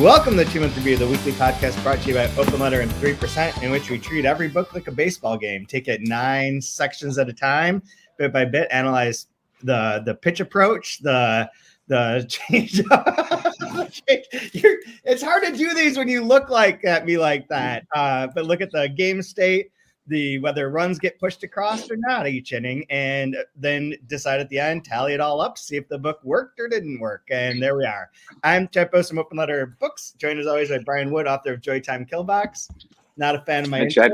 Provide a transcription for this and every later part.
Welcome to 2 Month Review, the weekly podcast brought to you by Open Letter and 3%, in which we treat every book like a baseball game. Take it 9 sections at a time, bit by bit, analyze the pitch approach, the change. It's hard to do these when you look at me like that. But look at the game state, whether runs get pushed across or not each inning, and then decide at the end, tally it all up, see if the book worked or didn't work. And there we are. I'm Chad Post from Open Letter Books, joined as always by Brian Wood, author of Joytime Killbox. Not a fan of my intro. Chad.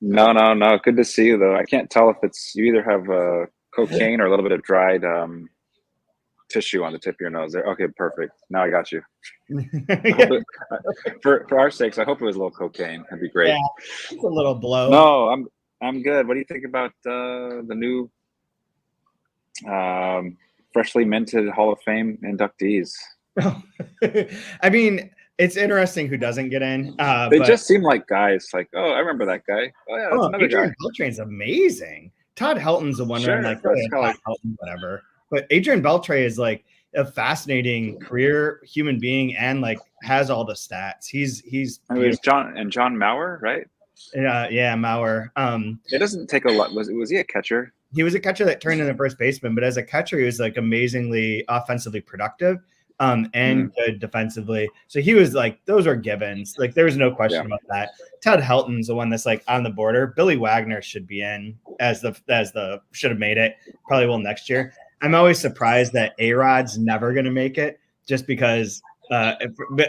No. Good to see you, though. I can't tell if you either have cocaine or a little bit of dried tissue on the tip of your nose there. Okay, perfect. Now I got you. For our sakes, I hope it was a little cocaine. That'd be great. Yeah, it's a little blow. No, I'm good. What do you think about the new freshly minted Hall of Fame inductees? I mean, it's interesting who doesn't get in. They just seem like guys. Like, oh, I remember that guy. Oh yeah, that's another guy. Beltran's amazing. Todd Helton's the one sure, Todd Helton, whatever. But Adrian Beltre is like a fascinating career human being and like has all the stats. He's I mean, it was John Mauer, right? Yeah, Mauer. It doesn't take a lot. Was he a catcher? He was a catcher that turned into first baseman, but as a catcher, he was like amazingly offensively productive and good defensively. So he was like, those are givens. Like there was no question about that. Todd Helton's the one that's like on the border. Billy Wagner should be in as the should have made it. Probably will next year. I'm always surprised that A-Rod's never going to make it just because, I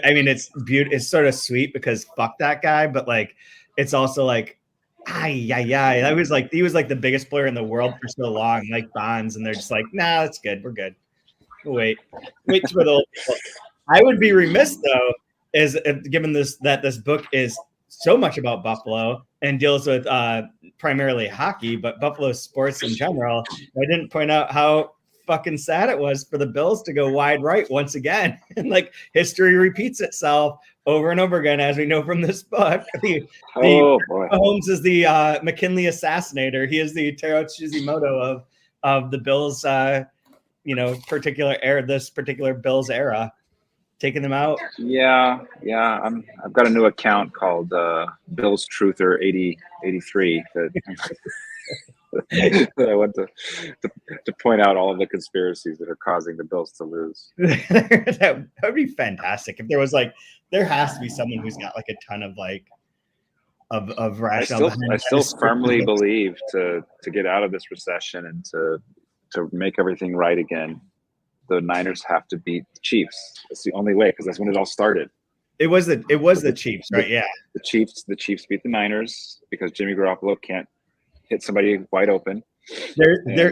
mean, it's sort of sweet because fuck that guy, but like, it's also like, he was like the biggest player in the world for so long, like Bonds. And they're just like, nah, that's good. We're good. Wait for the old people. I would be remiss though, given that this book is so much about Buffalo and deals with primarily hockey, but Buffalo sports in general. I didn't point out how fucking sad it was for the Bills to go wide right once again. And like history repeats itself over and over again, as we know from this book. Mahomes is the McKinley assassinator. He is the Taro Chizimoto of the Bills, this particular Bills era. Taking them out. Yeah. I've got a new account called Bills Truther 8083 that I want to point out all of the conspiracies that are causing the Bills to lose. That would be fantastic if there was there has to be someone who's got like a ton of of rationale. I still firmly believe to get out of this recession and to make everything right again, the Niners have to beat the Chiefs. It's the only way, because that's when it all started. It was the Chiefs, right? Yeah. The Chiefs beat the Niners because Jimmy Garoppolo can't hit somebody wide open. There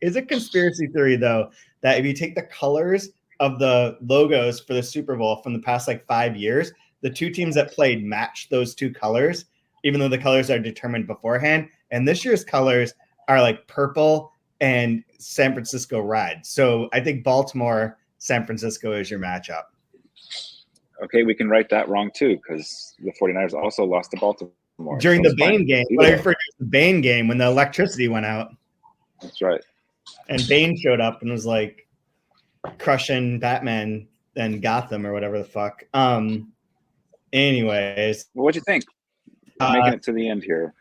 is a conspiracy theory though that if you take the colors of the logos for the Super Bowl from the past 5 years, the two teams that played matched those two colors, even though the colors are determined beforehand. And this year's colors are like purple and San Francisco red. So I think Baltimore, San Francisco is your matchup. Okay, we can write that wrong too, because the 49ers also lost to Baltimore. During the Bane game. What I refer to as the Bane game when the electricity went out. That's right. And Bane showed up and was like crushing Batman and Gotham or whatever the fuck. Anyways. Well, what'd you think? Making it to the end here.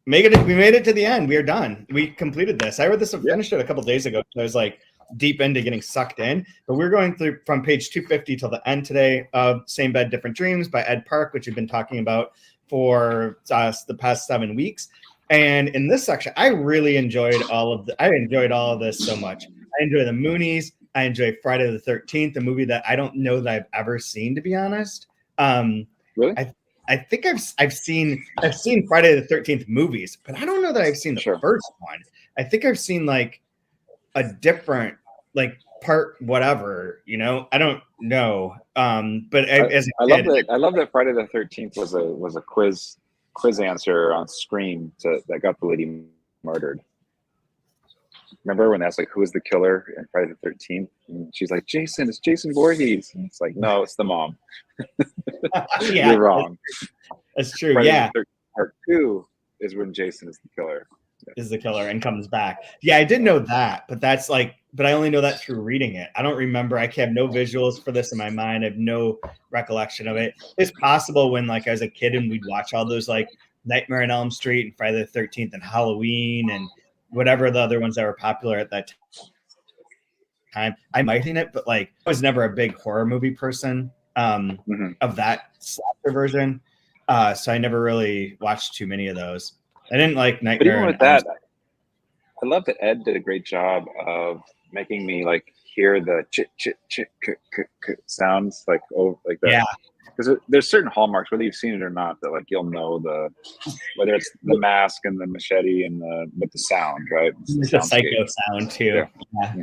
We made it to the end. We are done. We completed this. I read this and finished it a couple of days ago. So I was like deep into getting sucked in. But we're going through from page 250 till the end today of Same Bed, Different Dreams by Ed Park, which we've been talking about for the past 7 weeks. And in this section, I really enjoyed all of this so much. I enjoy the Moonies. I enjoy Friday the 13th, a movie that I don't know that I've ever seen, to be honest. Really? I think I've seen Friday the 13th movies, but I don't know that I've seen the first one. I think I've seen like a different part whatever, I don't know. But I love that Friday the 13th was a quiz answer on Scream that got the lady murdered. Remember when that's like, who is the killer in Friday the 13th? And she's like, Jason, it's Jason Voorhees. And it's like, no, it's the mom. Yeah, you're wrong. That's true. Friday yeah. the 13th part 2 is when Jason is the killer. Is the killer and comes back. Yeah, I didn't know that, but that's like but I only know that through reading it. I don't remember. I have no visuals for this in my mind. I have no recollection of it. It's possible when like I was a kid and we'd watch all those like Nightmare on Elm Street and Friday the 13th and Halloween and whatever the other ones that were popular at that time. I might in it, but like I was never a big horror movie person of that slasher version. So I never really watched too many of those. I didn't like Nightmare. But even with that, I love that Ed did a great job of making me like hear the chit chit chit sounds like like that. Yeah. Because there's certain hallmarks, whether you've seen it or not, that like you'll know whether it's the mask and the machete and the sound, right? It's the psycho sound too.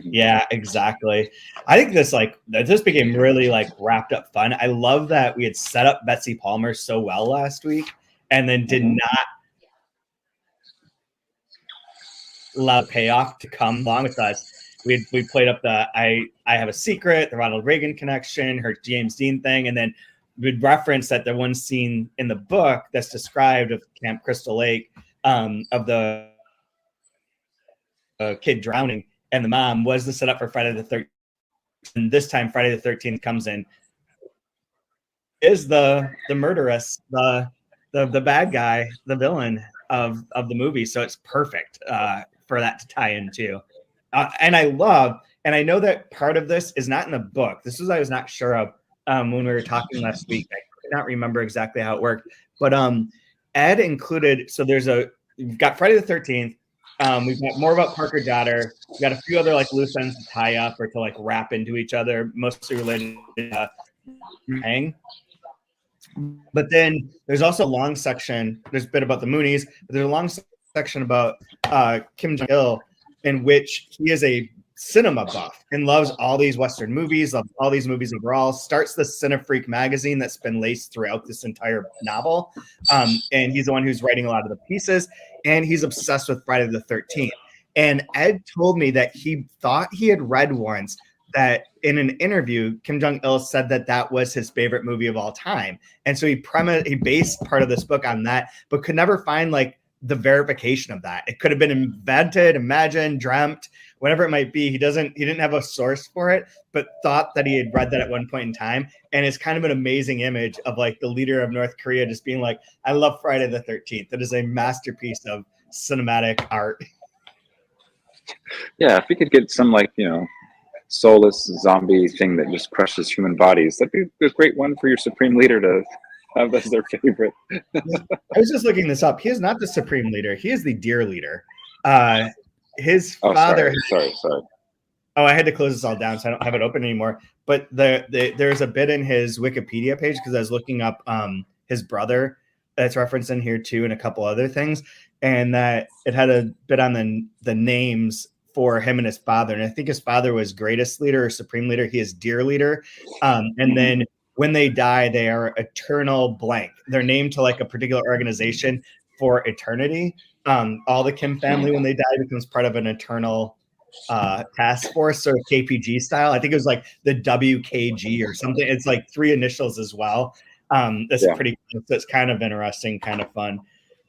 Yeah, exactly. I think this became really like wrapped up fun. I love that we had set up Betsy Palmer so well last week and then did not allow the payoff to come along with us. We played up the I Have a Secret, the Ronald Reagan connection, her James Dean thing, and then we'd reference that the one scene in the book that's described of Camp Crystal Lake of the kid drowning and the mom was the setup for Friday the 13th. And this time Friday the 13th comes in is the murderess, the bad guy, the villain of the movie. So it's perfect for that to tie into. And I know that part of this is not in the book. This was I was not sure of when we were talking last week. I could not remember exactly how it worked. But Ed included, so we've got Friday the 13th. We've got more about Parker Daughter. We've got a few other like loose ends to tie up or to like wrap into each other, mostly related to Hang. But then there's also a long section. There's a bit about the Moonies, but there's a long section about Kim Jong-il, in which he is a cinema buff and loves all these Western movies, loves all these movies overall, starts the Cinefreak magazine that's been laced throughout this entire novel. And he's the one who's writing a lot of the pieces, and he's obsessed with Friday the 13th. And Ed told me that he thought he had read once that in an interview, Kim Jong-il said that was his favorite movie of all time. And so he based part of this book on that, but could never find like the verification of that. It could have been invented, imagined, dreamt, whatever it might be. He didn't have a source for it, but thought that he had read that at one point in time. And it's kind of an amazing image of like the leader of North Korea just being like, I love Friday the 13th. That is a masterpiece of cinematic art. Yeah, if we could get some like, soulless zombie thing that just crushes human bodies, that'd be a great one for your supreme leader to have as their favorite. I was just looking this up. He is not the supreme leader. He is the deer leader. His father. Sorry. Oh, I had to close this all down, so I don't have it open anymore. But there's a bit in his Wikipedia page because I was looking up his brother that's referenced in here too, and a couple other things, and that it had a bit on the names for him and his father. And I think his father was greatest leader or supreme leader. He is deer leader. And then when they die, they are eternal blank. They're named to like a particular organization for eternity. All the Kim family, when they die, becomes part of an eternal task force or KPG style. I think it was like the WKG or something. It's like 3 initials as well. That's pretty cool. So it's kind of interesting, kind of fun.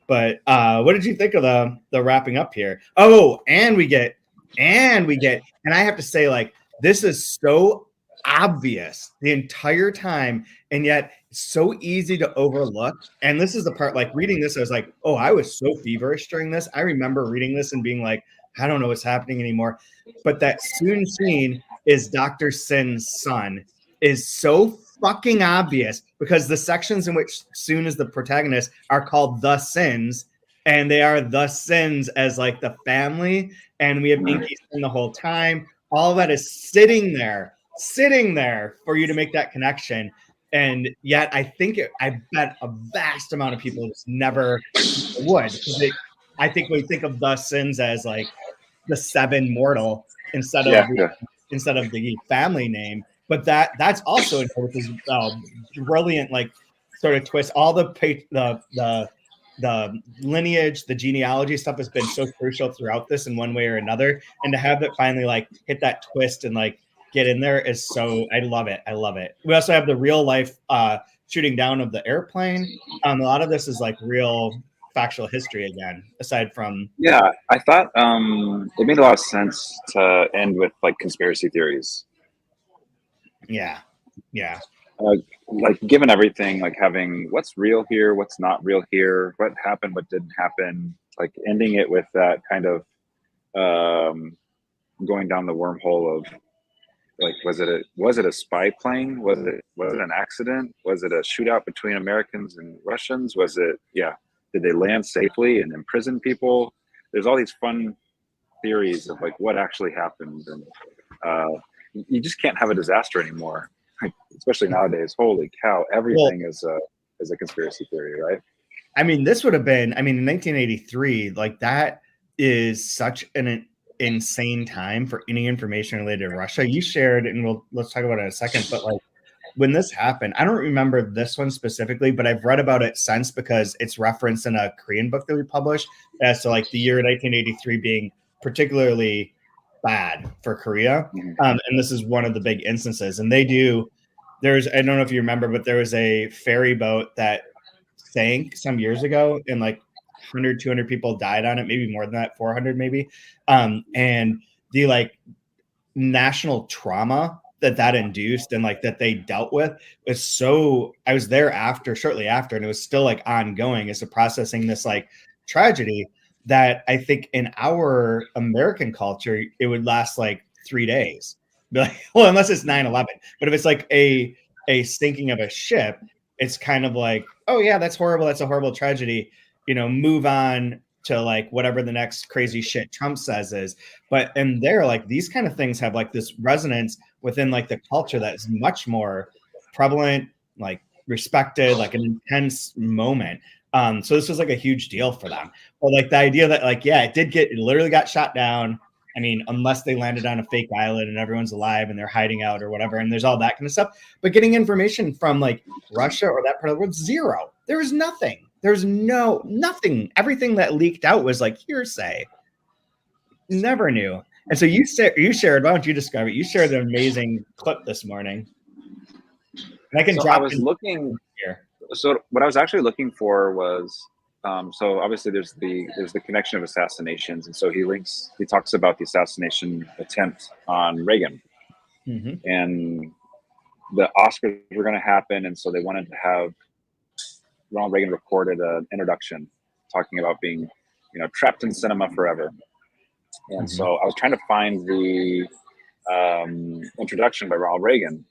But what did you think of the wrapping up here? Oh, and we get, and I have to say, like, this is so obvious the entire time, and yet so easy to overlook. And this is the part, like, reading this, I was like, oh, I was so feverish during this. I remember reading this and being like, I don't know what's happening anymore. But that Soon scene is Dr. Sin's son is so fucking obvious because the sections in which Soon is the protagonist are called The Sins, and they are the Sins as like the family, and we have Inky Sin the whole time. All of that is sitting there for you to make that connection. And yet I bet a vast amount of people just never would. I think we think of The Sins as like the 7 mortal instead of the family name. But that's also with this brilliant like sort of twist. All the lineage, the genealogy stuff has been so crucial throughout this in one way or another. And to have it finally like hit that twist and like get in there is so, I love it. We also have the real life shooting down of the airplane. A lot of this is like real factual history again, aside from. Yeah, I thought it made a lot of sense to end with like conspiracy theories. Yeah. Like given everything, like having what's real here, what's not real here, what happened, what didn't happen, like ending it with that kind of going down the wormhole of like, was it a spy plane? Was it an accident? Was it a shootout between Americans and Russians? Was it, did they land safely and imprison people? There's all these fun theories of like what actually happened, and you just can't have a disaster anymore, especially nowadays. Holy cow, everything is a conspiracy theory, right? I mean, this would have been, I mean, in 1983, like that is such an insane time for any information related to Russia. You shared, and let's talk about it in a second, but like when this happened, I don't remember this one specifically, but I've read about it since because it's referenced in a Korean book that we published as to like the year 1983 being particularly bad for Korea. And this is one of the big instances. And I don't know if you remember, but there was a ferry boat that sank some years ago, and like 100, 200 people died on it, maybe more than that, 400 maybe. And the like national trauma that induced and like that they dealt with was so, I was there shortly after, and it was still like ongoing as to processing this like tragedy that I think in our American culture, it would last like 3 days. Like, well, unless it's 9/11, but if it's like a sinking of a ship, it's kind of like, oh yeah, that's horrible. That's a horrible tragedy. Move on to like whatever the next crazy shit Trump says is. But and there, like these kind of things have like this resonance within like the culture that is much more prevalent, like respected, like an intense moment. So this was like a huge deal for them. But like the idea that like, yeah, it literally got shot down. I mean, unless they landed on a fake island and everyone's alive and they're hiding out or whatever, and there's all that kind of stuff. But getting information from like Russia or that part of the world, zero. There was nothing. There's nothing. Everything that leaked out was like hearsay. Never knew. And so you shared, why don't you describe it? You shared an amazing clip this morning. And I can drop. I was looking here. So what I was actually looking for was, so obviously there's the connection of assassinations. And so he talks about the assassination attempt on Reagan. And the Oscars were going to happen. And so they wanted to have Ronald Reagan recorded an introduction talking about being, trapped in cinema forever. And so I was trying to find the introduction by Ronald Reagan.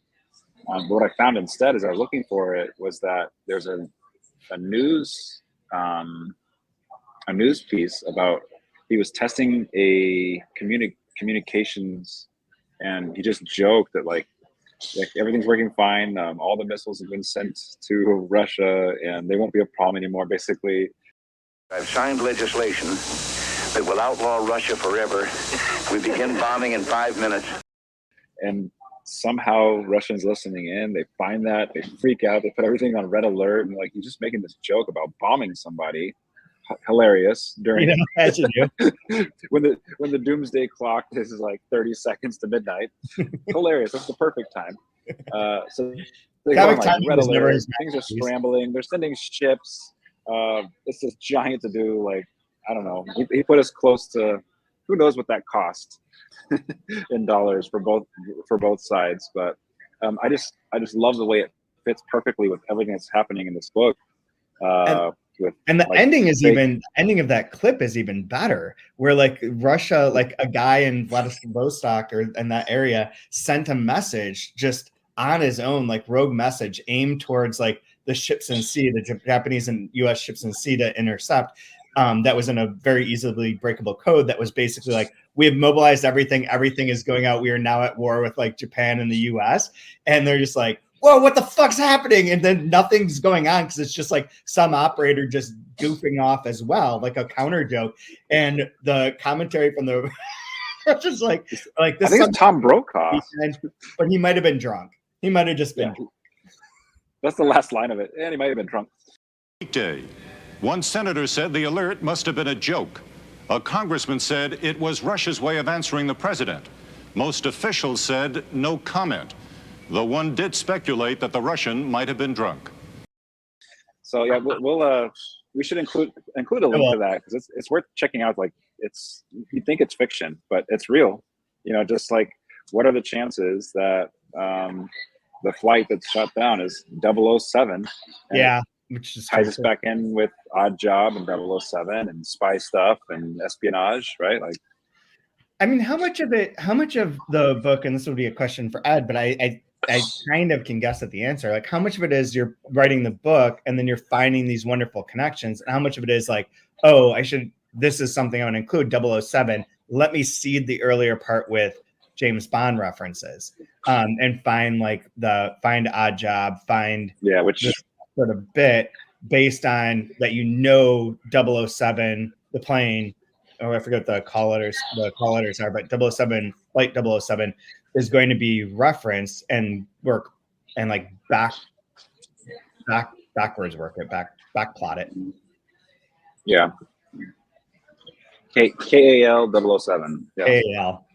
But what I found instead, as I was looking for it, was that there's a news piece about he was testing a communications, and he just joked that like everything's working fine. All the missiles have been sent to Russia, and they won't be a problem anymore. Basically, I've signed legislation that will outlaw Russia forever. We begin bombing in 5 minutes. And somehow Russians listening in, they find that, they freak out, they put everything on red alert, and like, you're just making this joke about bombing somebody. Hilarious during when the doomsday clock is like 30 seconds to midnight. Hilarious. That's the perfect time. So they go on, like, red alert, things are scrambling, they're sending ships. It's this giant to do, like, I don't know. He put us close to, who knows what that cost in dollars for both sides. But I just love the way it fits perfectly with everything that's happening in this book. And the like, ending of that clip is even better, where like Russia, like a guy in Vladivostok or in that area sent a message just on his own, like rogue message aimed towards like the ships in sea, the Japanese and US ships in sea to intercept. That was in a very easily breakable code that was basically like, we have mobilized everything is going out, we are now at war with like Japan and the US, and they're just like, whoa, what the fuck's happening? And then nothing's going on because it's just like some operator just goofing off as well, like a counter joke. And the commentary from the just like this. I think it's Tom Brokaw, but he might have been drunk. He might have just been. Yeah. That's the last line of it, and he might have been drunk. Day. One senator said the alert must have been a joke. A congressman said it was Russia's way of answering the president. Most officials said no comment, though one did speculate that the Russian might have been drunk. So yeah, we'll we should include a link to that, because it's worth checking out. Like, you think it's fiction, but it's real. You know, just like, what are the chances that the flight that's shut down is 007? Yeah, which is ties us back in with Odd Job and 007 and spy stuff and espionage, right? Like, I mean, how much of the book, and this would be a question for Ed, but I kind of can guess at the answer. Like, how much of it is you're writing the book and then you're finding these wonderful connections, and how much of it is like, oh, this is something I want to include, 007. Let me seed the earlier part with James Bond references, and find Odd Job, which this sort of bit based on that, 007, the plane, or I forget what the call letters are, but 007, flight 007 is going to be referenced and work and like backwards work it, back plot it. Yeah. KAL 007. Yeah. KAL.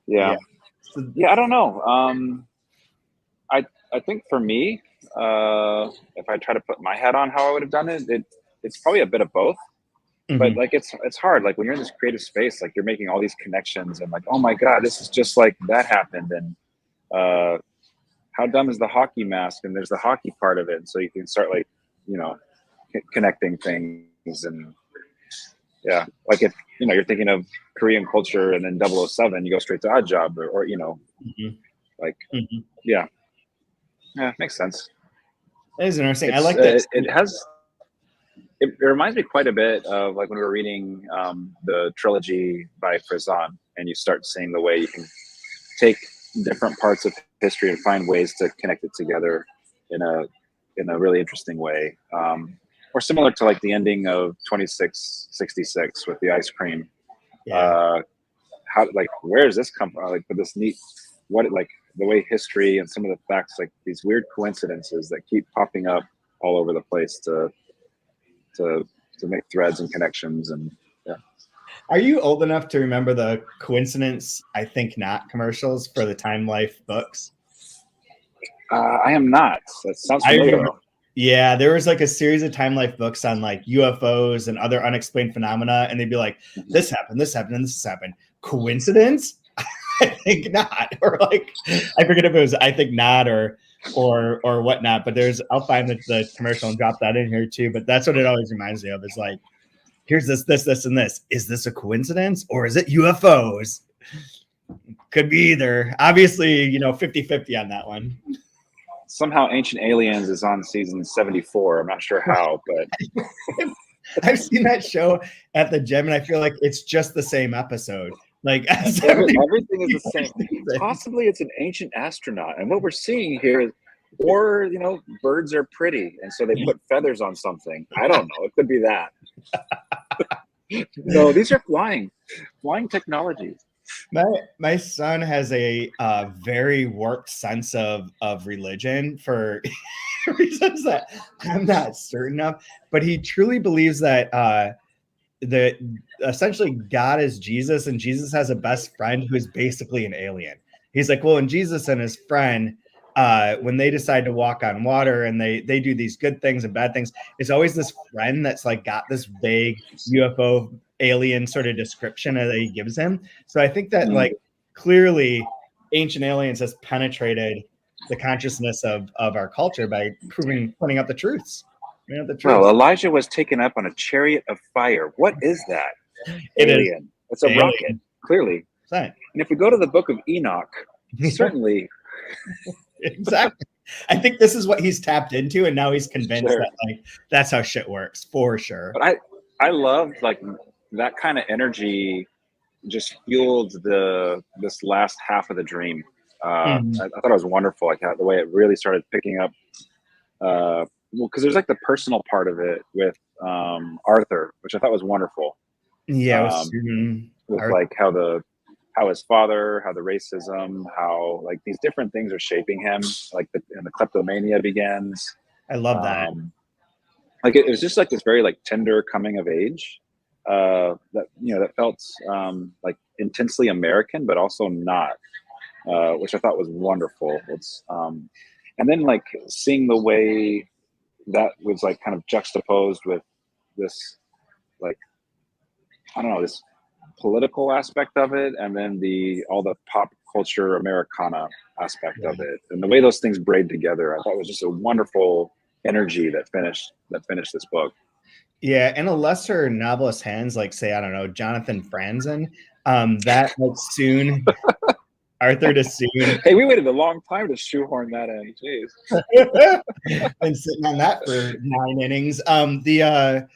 Yeah. Yeah, I don't know. I think for me, if I try to put my hat on how I would have done it, it's probably a bit of both. Mm-hmm. But like, it's hard. Like, when you're in this creative space, like, you're making all these connections and like, oh my God, this is just like that happened. And how dumb is the hockey mask? And there's the hockey part of it. And so you can start like, connecting things. And yeah, like, if you're thinking of Korean culture and then 007, you go straight to Odd Job or mm-hmm. like, mm-hmm. Yeah, makes sense. It is interesting. I like that. It reminds me quite a bit of like when we were reading the trilogy by Frazan, and you start seeing the way you can take different parts of history and find ways to connect it together in a really interesting way. Or similar to like the ending of 2666 with the ice cream. Yeah. Where does this come from? Like, with this neat, the way history and some of the facts, like these weird coincidences that keep popping up all over the place to make threads and connections. And yeah. Are you old enough to remember the coincidence, I think not, commercials for the Time Life books? I am not. That sounds familiar. Yeah, there was like a series of Time Life books on like UFOs and other unexplained phenomena, and they'd be like, this happened, and this happened. Coincidence? I think not. Or like, I forget if it was I think not or whatnot, but I'll find the commercial and drop that in here too. But that's what it always reminds me of. It's like, here's this, and this. Is this a coincidence or is it UFOs? Could be either. Obviously, 50-50 on that one. Somehow Ancient Aliens is on season 74. I'm not sure how, but I've seen that show at the gym, and I feel like it's just the same episode. Like, everything is the same. Possibly it's an ancient astronaut, and what we're seeing here is, or birds are pretty, and so they put feathers on something. I don't know. It could be that. No, these are flying technologies. My son has a very warped sense of religion for reasons that I'm not certain of, but he truly believes that essentially God is Jesus, and Jesus has a best friend who is basically an alien. He's like, well, and Jesus and his friend, when they decide to walk on water and they do these good things and bad things, it's always this friend that's like got this vague UFO alien sort of description that he gives him. So I think that like clearly Ancient Aliens has penetrated the consciousness of our culture by pointing out the truths. Well, Elijah was taken up on a chariot of fire. What is that? Alien. It's a rocket, clearly. Right. And if we go to the book of Enoch, certainly. Exactly. I think this is what he's tapped into, and now he's convinced that like that's how shit works, for sure. But I love like that kind of energy just fueled this last half of the dream. I thought it was wonderful, like the way it really started picking up. Because there's like the personal part of it with Arthur, which I thought was wonderful. Yeah, with like how his father, how the racism, how like these different things are shaping him, like the kleptomania begins. I love that. Like it was just like this very like tender coming of age that felt like intensely American, but also not, which I thought was wonderful. It's and then like seeing the way that was like kind of juxtaposed with this, like, I don't know, this political aspect of it, and then all the pop culture Americana aspect of it, and the way those things braid together, I thought was just a wonderful energy that finished this book. Yeah, in a lesser novelist hands, like say, I don't know, Jonathan Franzen, that like soon Arthur to Soon. Hey, we waited a long time to shoehorn that in. Jeez. Been sitting on that for 9 innings. That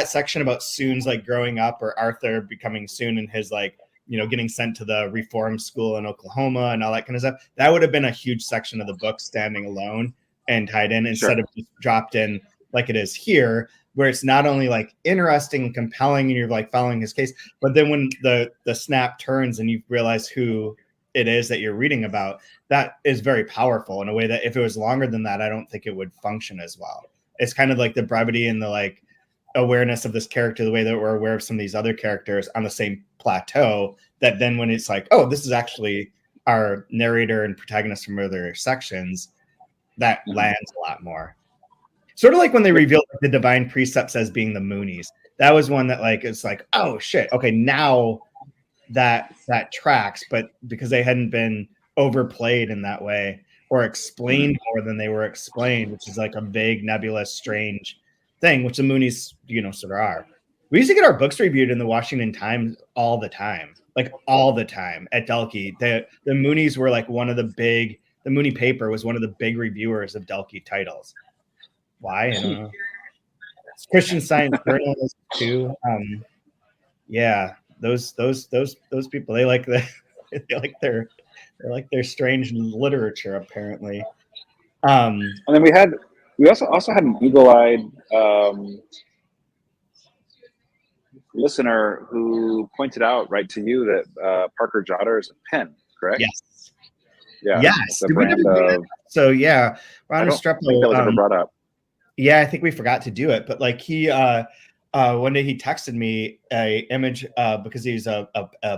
section about Soon's like growing up, or Arthur becoming Soon, and his like, you know, getting sent to the reform school in Oklahoma and all that kind of stuff. That would have been a huge section of the book standing alone and tied in, instead of just dropped in like it is here, where it's not only like interesting and compelling and you're like following his case, but then when the snap turns and you realize who it is that you're reading about, that is very powerful in a way that if it was longer than that, I don't think it would function as well. It's kind of like the brevity and the like awareness of this character, the way that we're aware of some of these other characters on the same plateau, that then when it's like, oh, this is actually our narrator and protagonist from other sections, that lands a lot more. Sort of like when they revealed the divine precepts as being the Moonies. That was one that like, it's like, oh shit, okay, now that tracks, but because they hadn't been overplayed in that way or explained more than they were explained, which is like a vague, nebulous, strange thing, which the Moonies, you know, sort of are. We used to get our books reviewed in the Washington Times all the time, like all the time at Delkey. The Moonies were like one of the big, the Mooney paper was one of the big reviewers of Delkey titles. Why? I don't know. It's Christian Science journalists too. Yeah, those people, they like their strange literature apparently. And then we also had an eagle-eyed listener who pointed out right to you that Parker Jotter is a pen, correct? Yes. Yeah. Yes. The brand of, so yeah, Ron Estrepo, I think that was ever brought up. Yeah, I think we forgot to do it, but like he one day he texted me a image because he's a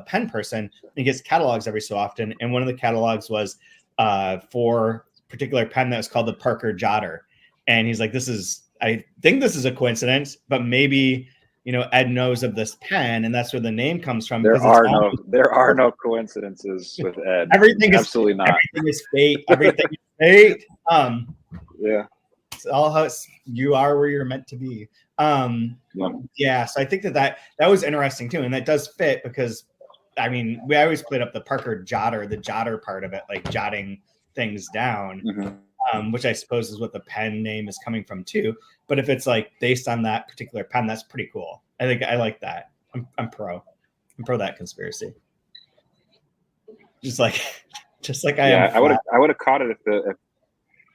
pen person. He gets catalogs every so often, and one of the catalogs was for a particular pen that was called the Parker Jotter, and he's like, I think this is a coincidence, but maybe, you know, Ed knows of this pen, and that's where the name comes from. There are no coincidences with Ed. Everything absolutely not. Everything is fate. Everything is fate. Yeah. It's all how you are where you're meant to be. Yeah. So I think that was interesting too, and that does fit because, I mean, we always played up the Parker Jotter, the jotter part of it, like jotting things down, which I suppose is what the pen name is coming from too. But if it's like based on that particular pen, that's pretty cool. I think I like that. I'm pro that conspiracy. Just like I am. I would have caught it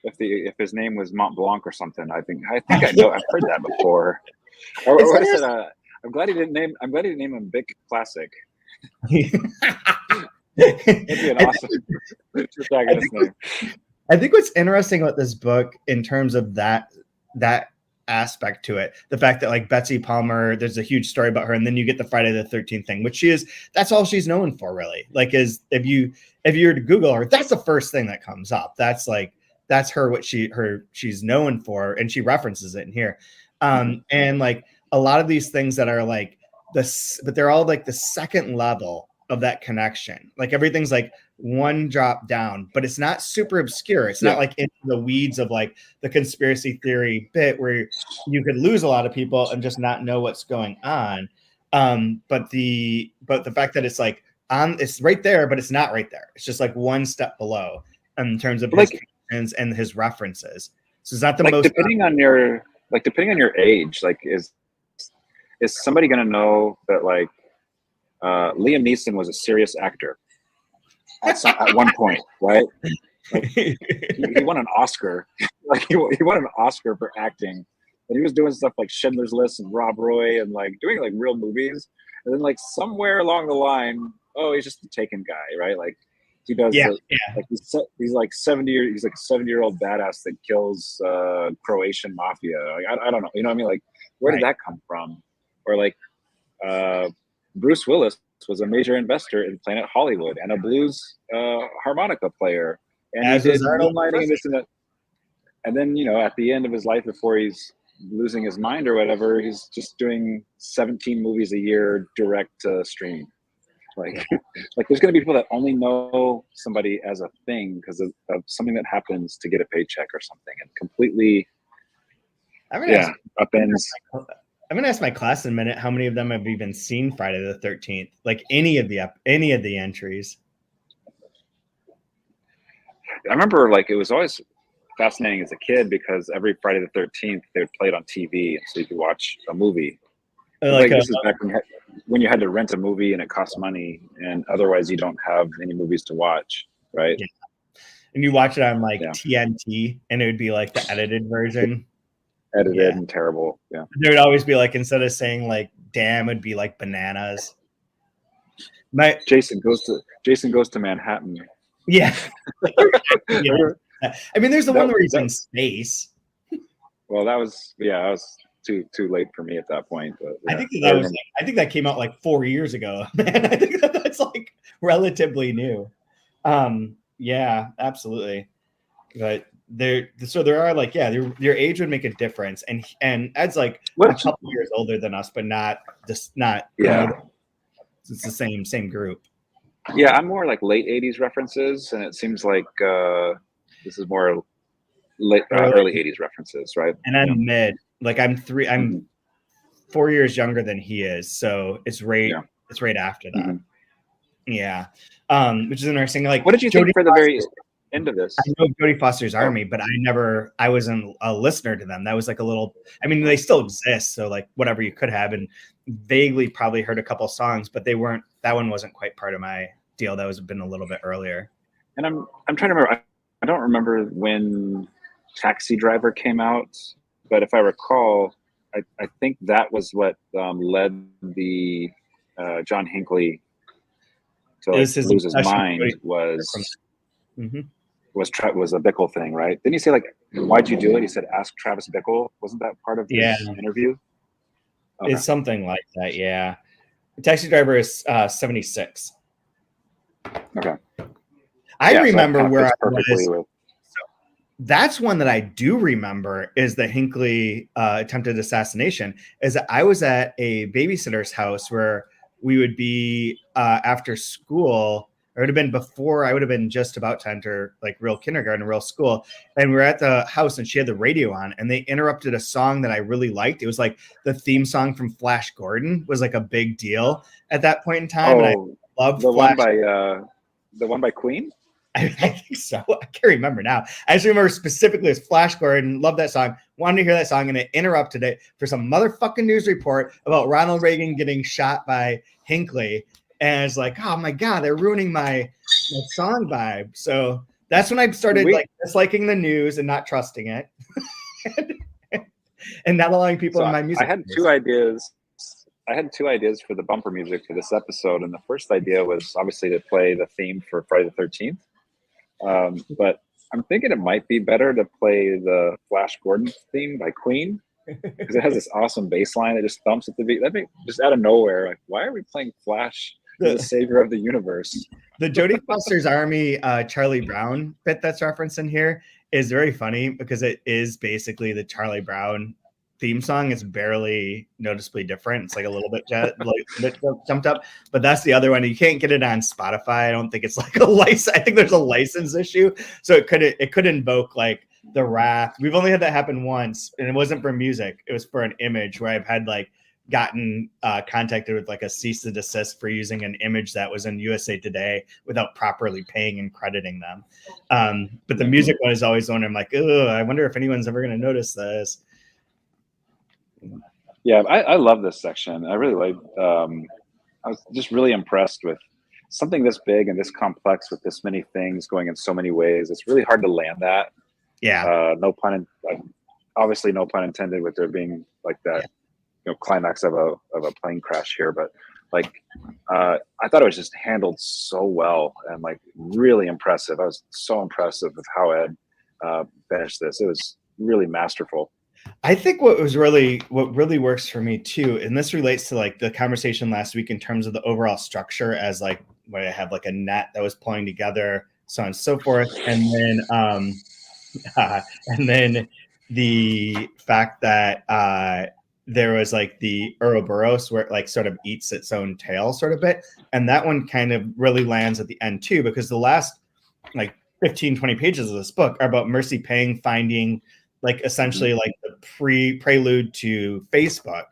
if his name was Mont Blanc or something. I think I know I've heard that before. Or what is it? I'm glad he didn't name him Bic Classic. That'd be an awesome protagonist name. I think what's interesting about this book in terms of that aspect to it, the fact that like Betsy Palmer, there's a huge story about her, and then you get the Friday the 13th thing, which that's all she's known for, really. Like, is if you were to Google her, that's the first thing that comes up. That's her, what she's known for, and she references it in here. And like a lot of these things that are like this, but they're all like the second level of that connection. Like everything's like one drop down, but it's not super obscure. It's not like into the weeds of like the conspiracy theory bit where you could lose a lot of people and just not know what's going on. But the fact that it's like it's right there, but it's not right there. It's just like one step below in terms of his and his references. So it's not the most depending on your age, like is somebody gonna know that like Liam Neeson was a serious actor at one point, right? Like, he won an Oscar. Like he won an Oscar for acting, and he was doing stuff like Schindler's List and Rob Roy and like doing like real movies. And then like somewhere along the line, oh, he's just a Taken guy, right? Like he does. Like he's like 70 he's like a 70-year-old badass that kills Croatian mafia. Like I don't know, you know what I mean? Like where did that come from? Or like Bruce Willis was a major investor in Planet Hollywood and a blues harmonica player, and he did moonlighting and this and that. And then, you know, at the end of his life, before he's losing his mind or whatever, he's just doing 17 movies a year direct to stream. Like, like there's going to be people that only know somebody as a thing because of something that happens to get a paycheck or something, and completely, upends. I'm gonna ask my class in a minute how many of them have even seen Friday the 13th, like any of the entries. I remember, like, it was always fascinating as a kid because every Friday the 13th they would play it on TV, and so you could watch a movie. Like this is back when you had to rent a movie and it cost money, and otherwise you don't have any movies to watch, right? Yeah. And you watch it on like TNT, and it would be like the edited version. Edited and terrible. Yeah. There would always be like, instead of saying like damn, it'd be like bananas. Jason goes to Manhattan. Yeah. I mean, there's the one where he's in space. Well, that was too late for me at that point. But, I think that came out like 4 years ago. Man, I think that's like relatively new. Yeah, absolutely. But there are like, your age would make a difference, and Ed's like a couple years older than us, but not. It's the same group. Yeah, I'm more like late 80s references, and it seems like this is more early 80s references, right? And I'm mid. Like I'm 4 years younger than he is, so it's right after that. Mm-hmm. Yeah. Which is interesting. Like, what did you think for the very end of this? I know Jodie Foster's Army, but I wasn't a listener to them. That was like a little, I mean, they still exist, so like whatever you could have, and vaguely probably heard a couple songs, but that one wasn't quite part of my deal. That was been a little bit earlier. And I'm trying to remember, I don't remember when Taxi Driver came out, but if I recall, I think that was what led the John Hinckley to lose his mind was a Bickle thing, right? Didn't he say like, why'd you do it? He said, ask Travis Bickle. Wasn't that part of his interview? Okay. It's something like that, yeah. Taxi Driver is 76. Okay. I remember where I was. That's one that I do remember is the Hinckley attempted assassination. Is that I was at a babysitter's house where we would be after school. It would have been before I would have been just about to enter like real kindergarten, real school. And we were at the house and she had the radio on and they interrupted a song that I really liked. It was like the theme song from Flash Gordon was like a big deal at that point in time. Oh, and I loved the one by Queen. I think so. I can't remember now. I just remember specifically as Flash Gordon. Loved that song. Wanted to hear that song, and it interrupted it for some motherfucking news report about Ronald Reagan getting shot by Hinckley. And it's like, oh my god, they're ruining my song vibe. So that's when I started like disliking the news and not trusting it, and not allowing people in my music. I had two ideas. I had two ideas for the bumper music for this episode, and the first idea was obviously to play the theme for Friday the 13th. But I'm thinking it might be better to play the Flash Gordon theme by Queen because it has this awesome bass line that just thumps at the beat. That just out of nowhere, like, why are we playing Flash, the savior of the universe? The Jodie Foster's Army Charlie Brown bit that's referenced in here is very funny because it is basically the Charlie Brown theme song. Is barely noticeably different. It's like a little bit jumped up, but that's the other one. You can't get it on Spotify. I don't think it's like a license. I think there's a license issue, so it could invoke like the wrath. We've only had that happen once, and it wasn't for music. It was for an image where I've had like gotten contacted with like a cease and desist for using an image that was in USA Today without properly paying and crediting them. But the music one is always one I'm like, oh, I wonder if anyone's ever going to notice this. Yeah, I love this section. I really like. I was just really impressed with something this big and this complex with this many things going in so many ways. It's really hard to land that. Yeah. Obviously, no pun intended with there being like that, climax of a plane crash here. But like, I thought it was just handled so well and like really impressive. I was so impressive with how Ed finished this. It was really masterful. I think what really works for me too, and this relates to like the conversation last week in terms of the overall structure as like where I have like a net that was pulling together, so on and so forth. And then And then the fact that there was like the Ouroboros where it like sort of eats its own tail sort of bit. And that one kind of really lands at the end too, because the last like 15, 20 pages of this book are about Mercy Pang finding like essentially like the prelude to Facebook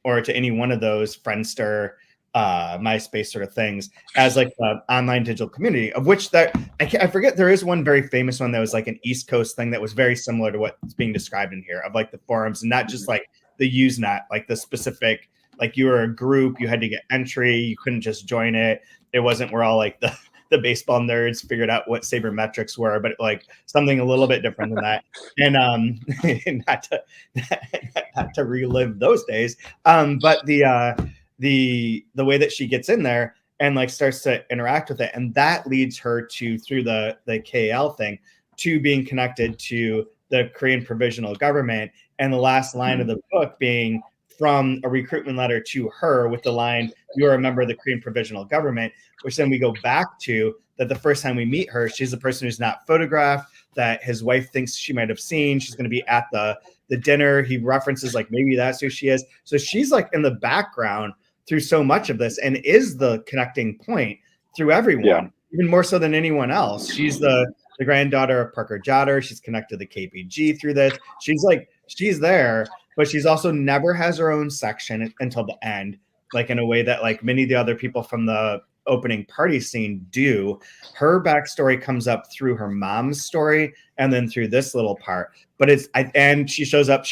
or to any one of those Friendster, MySpace sort of things as like an online digital community, of which that I forget, there is one very famous one that was like an East Coast thing that was very similar to what's being described in here, of like the forums, and not just like the Usenet, like the specific, like you were a group, you had to get entry, you couldn't just join it. It wasn't where all like the baseball nerds figured out what sabermetrics were, but like something a little bit different than that. And not to relive those days. But the way that she gets in there and like starts to interact with it, and that leads her to, through the KL thing, to being connected to the Korean provisional government. And the last line of the book being from a recruitment letter to her with the line, "You're a member of the Korean provisional government," which then we go back to that the first time we meet her, she's the person who's not photographed, that his wife thinks she might have seen. She's going to be at the dinner. He references like maybe that's who she is. So she's like in the background through so much of this and is the connecting point through everyone, even more so than anyone else. She's the granddaughter of Parker Jotter. She's connected to KPG through this. She's there, but she's also never has her own section until the end, like in a way that like many of the other people from the opening party scene do. Her backstory comes up through her mom's story and then through this little part. But and she shows up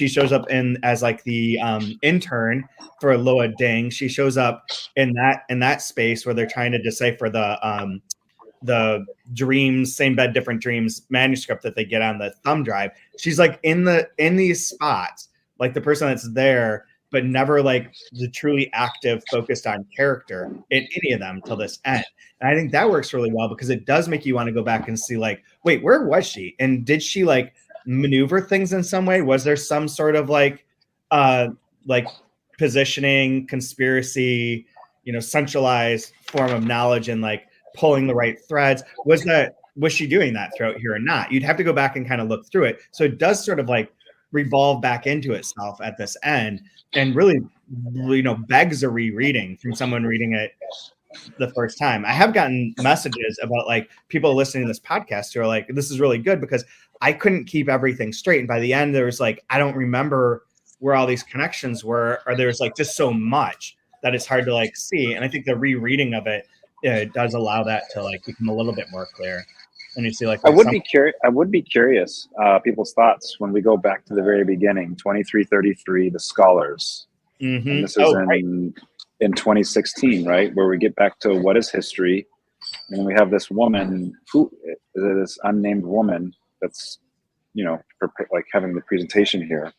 in as like the intern for Loa Ding. She shows up in that space where they're trying to decipher the dreams, same bed, different dreams manuscript that they get on the thumb drive. She's like in these spots, like the person that's there, but never like the truly active, focused on character in any of them till this end. And I think that works really well because it does make you want to go back and see like, wait, where was she? And did she like maneuver things in some way? Was there some sort of like positioning, conspiracy, centralized form of knowledge and like pulling the right threads? Was she doing that throughout here or not? You'd have to go back and kind of look through it. So it does sort of like revolve back into itself at this end and really, begs a rereading from someone reading it the first time. I have gotten messages about like people listening to this podcast who are like, this is really good because I couldn't keep everything straight. And by the end, there was like, I don't remember where all these connections were, or there's like just so much that it's hard to like see. And I think the rereading of it, does allow that to like become a little bit more clear. And you see like, I would be curious people's thoughts when we go back to the very beginning, 2333, the scholars. Mm-hmm. And this is in 2016, right? Where we get back to what is history. And we have this woman this unnamed woman that's, like having the presentation here.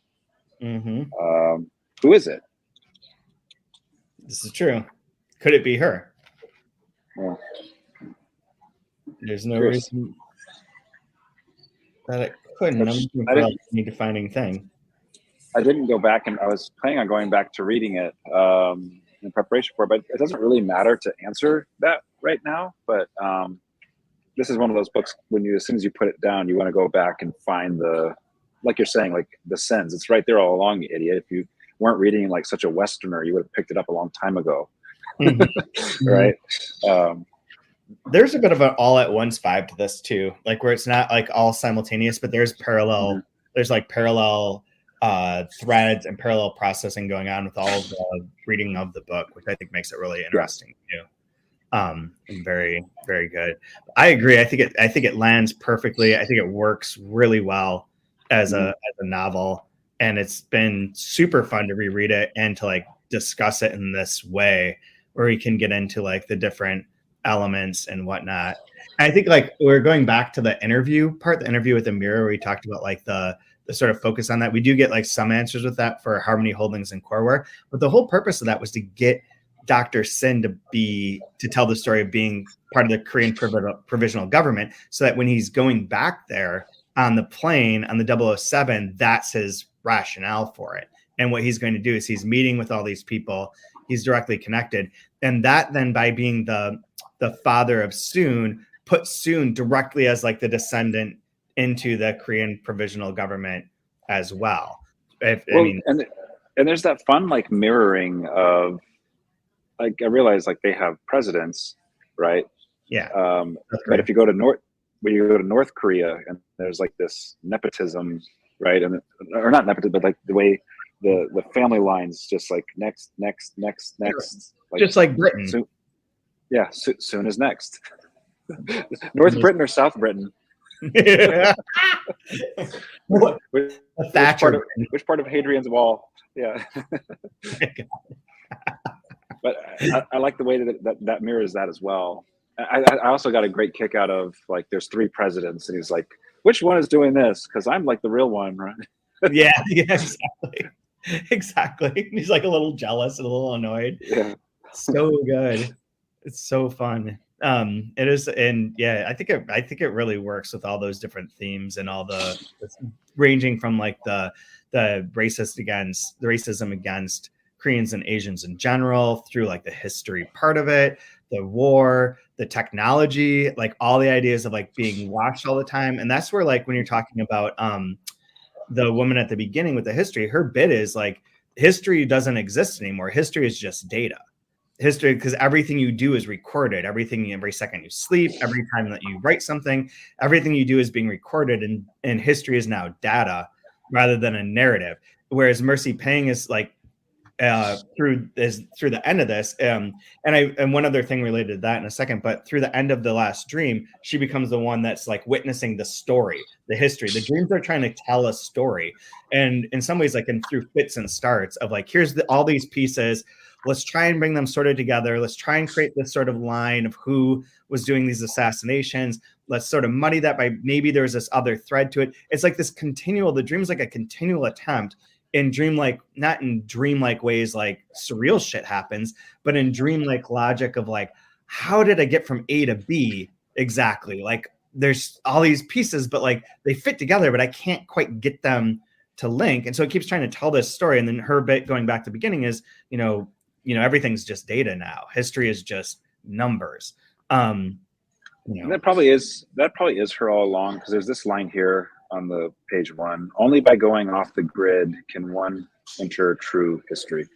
Mm-hmm. Who is it? This is true. Could it be her? Well, there's no reason that it couldn't. I'm looking for a defining thing. I didn't go back, and I was planning on going back to reading it in preparation for it, but it doesn't really matter to answer that right now. But this is one of those books when as soon as you put it down, you want to go back and find like you're saying, like the sins. It's right there all along, you idiot. If you weren't reading like such a Westerner, you would have picked it up a long time ago. Right? There's a bit of an all at once vibe to this too, like where it's not like all simultaneous, but there's parallel. There's like parallel threads and parallel processing going on with all of the reading of the book, which I think makes it really interesting too. And very, very good. I agree. I think it lands perfectly. I think it works really well as a novel, and it's been super fun to reread it and to like discuss it in this way where we can get into like the different elements and whatnot. And I think like we're going back to the interview part, the interview with Amira, where we talked about like the sort of focus on that. We do get like some answers with that for Harmony Holdings and Coreware, but the whole purpose of that was to get Dr. Sin to tell the story of being part of the Korean provisional government, so that when he's going back there on the plane on the 007, that's his rationale for it. And what he's going to do is he's meeting with all these people. He's directly connected. And that then, by being the father of Soon, put Soon directly as like the descendant into the Korean provisional government as well. And there's that fun like mirroring of, like, I realize like they have presidents, right? Yeah. But if you go to North Korea, and there's like this nepotism, right? Or not nepotism, but like the way the family lines just like next, like, just like Britain. Soon is next. North Britain or South Britain? Which part of Hadrian's Wall? Yeah. But I like the way that mirrors that as well. I also got a great kick out of, like, there's 3 presidents, and he's like, which one is doing this? Because I'm like the real one, right? yeah, exactly. He's like a little jealous and a little annoyed. Yeah. So good. It's so fun. It is, and yeah, I think it really works with all those different themes and all the ranging from like the racism against Koreans and Asians in general, through like the history part of it, the war, the technology, like all the ideas of like being watched all the time. And that's where, like, when you're talking about the woman at the beginning with the history, her bit is like, history doesn't exist anymore. History is just data. History, because everything you do is recorded. Every second you sleep, every time that you write something, everything you do is being recorded, and history is now data rather than a narrative. Whereas Mercy Pang is like, through the end of this, and one other thing related to that in a second, but through the end of the last dream, she becomes the one that's like witnessing the story, the history. The dreams are trying to tell a story, and in some ways, like, through fits and starts of like, here's all these pieces. Let's try and bring them sort of together. Let's try and create this sort of line of who was doing these assassinations. Let's sort of muddy that by maybe there's this other thread to it. It's like this continual, the dream's like a continual attempt in dreamlike, not in dreamlike ways like surreal shit happens, but in dreamlike logic of like, how did I get from A to B exactly? Like, there's all these pieces, but like they fit together, but I can't quite get them to link. And so it keeps trying to tell this story. And then her bit going back to the beginning is, everything's just data now. History is just numbers. That probably is her all along, because there's this line here on the page 1. Only by going off the grid can one enter true history.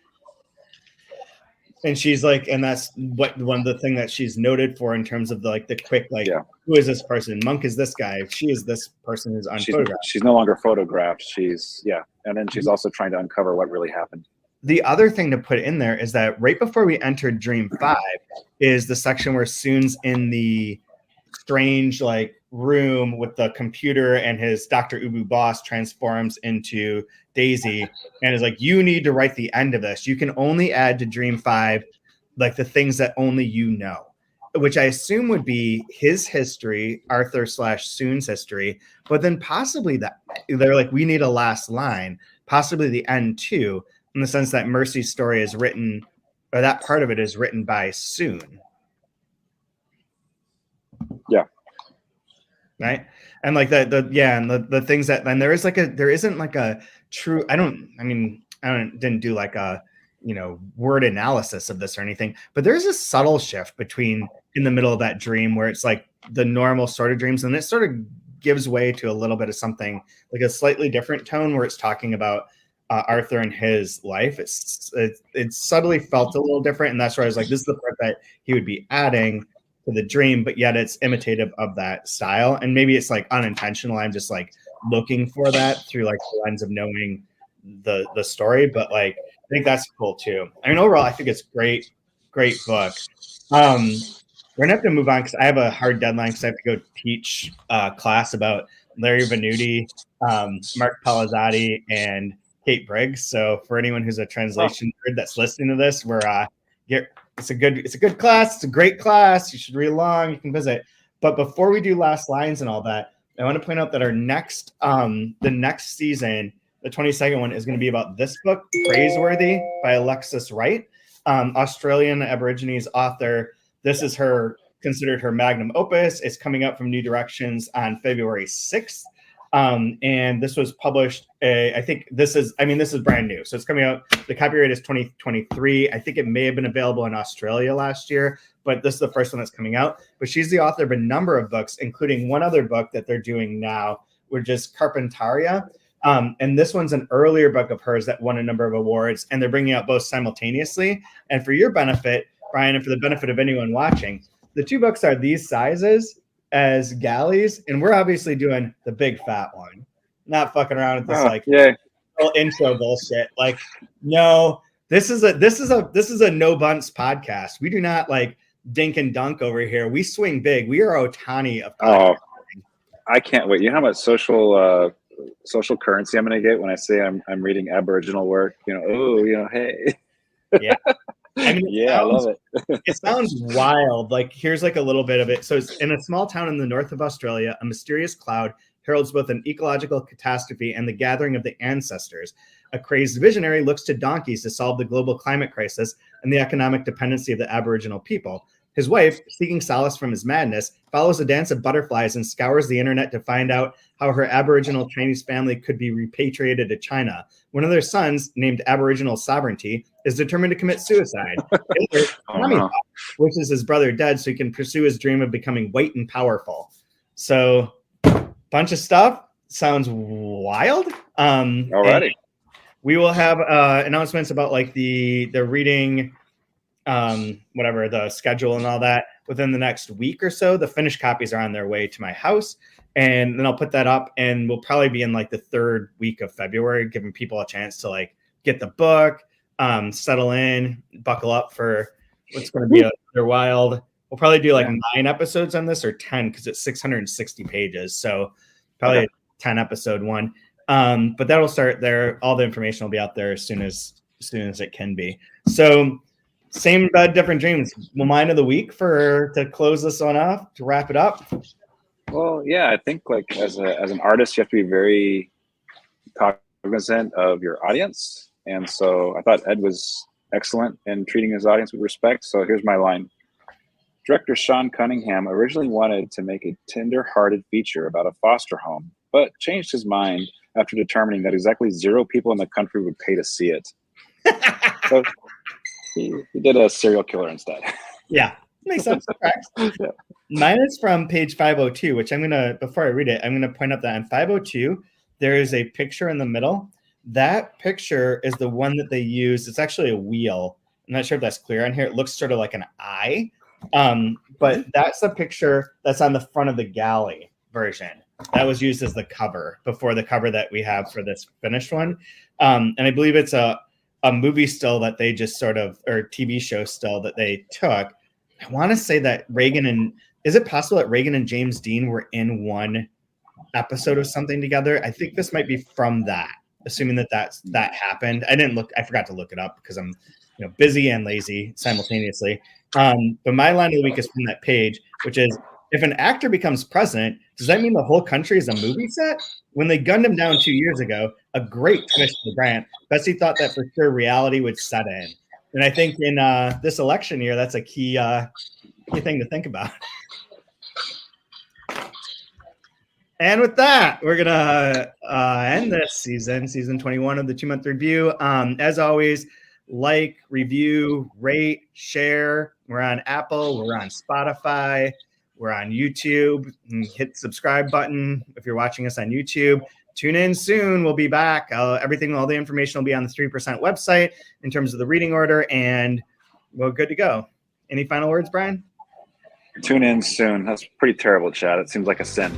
And she's like, and that's what one of the thing that she's noted for in terms of the quick, like, who is this person? Monk is this guy. She is this person who's unphotographed. She's no longer photographed. And then she's also trying to uncover what really happened. The other thing to put in there is that right before we entered Dream 5 is the section where Soon's in the strange like room with the computer, and his Dr. Ubu boss transforms into Daisy and is like, you need to write the end of this. You can only add to Dream 5 like the things that only you know, which I assume would be his history, Arthur/Soon's history, but then possibly they're like, we need a last line, possibly the end too, in the sense that Mercy's story is written, or that part of it is written by Soon. Yeah. Right. And like the things that, and there isn't like a true, didn't do like a, word analysis of this or anything, but there's a subtle shift between in the middle of that dream where it's like the normal sort of dreams, and it sort of gives way to a little bit of something like a slightly different tone where it's talking about Arthur and his life. It subtly felt a little different, and that's where I was like, this is the part that he would be adding to the dream, but yet it's imitative of that style, and maybe it's like unintentional. I'm just like looking for that through like the lens of knowing the story, but like I think that's cool too. I mean, overall, I think it's great book. We're gonna have to move on because I have a hard deadline because I have to go teach class about Larry Venuti, Mark Palazzati, and Kate Briggs. So for anyone who's a translation nerd that's listening to this, it's a good class. It's a great class. You should read along. You can visit. But before we do last lines and all that, I want to point out that our next, the next season, the 22nd one, is going to be about this book, Praiseworthy by Alexis Wright, Australian Aborigines author. This is considered her magnum opus. It's coming out from New Directions on February 6th. And this was published, this is brand new. So it's coming out, the copyright is 2023. I think it may have been available in Australia last year, but this is the first one that's coming out. But she's the author of a number of books, including one other book that they're doing now, which is Carpentaria. And this one's an earlier book of hers that won a number of awards, and they're bringing out both simultaneously. And for your benefit, Brian, and for the benefit of anyone watching, the two books are these sizes as galleys, and we're obviously doing the big fat one, not fucking around with this little intro bullshit. Like, no, this is a no bunts podcast. We do not like dink and dunk over here. We swing big. We are Otani of podcasting. I can't wait. You know how much social currency I'm going to get when I say I'm reading Aboriginal work? Hey. Yeah. I mean, I love it. It sounds wild. Like, here's like a little bit of it. So it's in a small town in the north of Australia, a mysterious cloud heralds both an ecological catastrophe and the gathering of the ancestors. A crazed visionary looks to donkeys to solve the global climate crisis and the economic dependency of the Aboriginal people. His wife, seeking solace from his madness, follows a dance of butterflies and scours the internet to find out how her Aboriginal Chinese family could be repatriated to China. One of their sons, named Aboriginal Sovereignty, is determined to commit suicide, which is his brother dead, so he can pursue his dream of becoming white and powerful. So, bunch of stuff. Sounds wild. Alrighty. We will have announcements about like the reading, whatever, the schedule and all that within the next week or so. The finished copies are on their way to my house, and then I'll put that up, and we'll probably be in like the third week of February, giving people a chance to like get the book, settle in, buckle up for what's going to be a wild. We'll probably do like 9 episodes on this, or 10, because it's 660 pages. So probably a 10 episode one. But that'll start there. All the information will be out there as soon as it can be. So same bed, different dreams. Line of the week to close this one off, to wrap it up. Well, yeah, I think like as an artist, you have to be very cognizant of your audience. And so I thought Ed was excellent in treating his audience with respect. So here's my line. Director Sean Cunningham originally wanted to make a tender-hearted feature about a foster home, but changed his mind after determining that exactly 0 people in the country would pay to see it. So he did a serial killer instead. Yeah, makes sense. Yeah. Mine is from page 502, which before I read it, I'm going to point out that on 502, there is a picture in the middle. That picture is the one that they use. It's actually a wheel. I'm not sure if that's clear on here. It looks sort of like an eye. But that's the picture that's on the front of the galley version. That was used as the cover before the cover that we have for this finished one. And I believe it's a movie still that they just or TV show still that they took. I want to say that is it possible that Reagan and James Dean were in one episode of something together? I think this might be from that, assuming that happened. I forgot to look it up because I'm busy and lazy simultaneously. But my line of the week is from that page, which is, if an actor becomes president, does that mean the whole country is a movie set? When they gunned him down 2 years ago, a great twist for Grant, Bessie thought that for sure reality would set in. And I think in this election year, that's a key thing to think about. And with that, we're going to end this season 21 of the 2-month review. As always, like, review, rate, share. We're on Apple. We're on Spotify. We're on YouTube. Hit the subscribe button if you're watching us on YouTube. Tune in soon. We'll be back. All the information will be on the 3% website in terms of the reading order, and we're good to go. Any final words, Brian? Tune in soon. That's pretty terrible, Chad. It seems like a sin.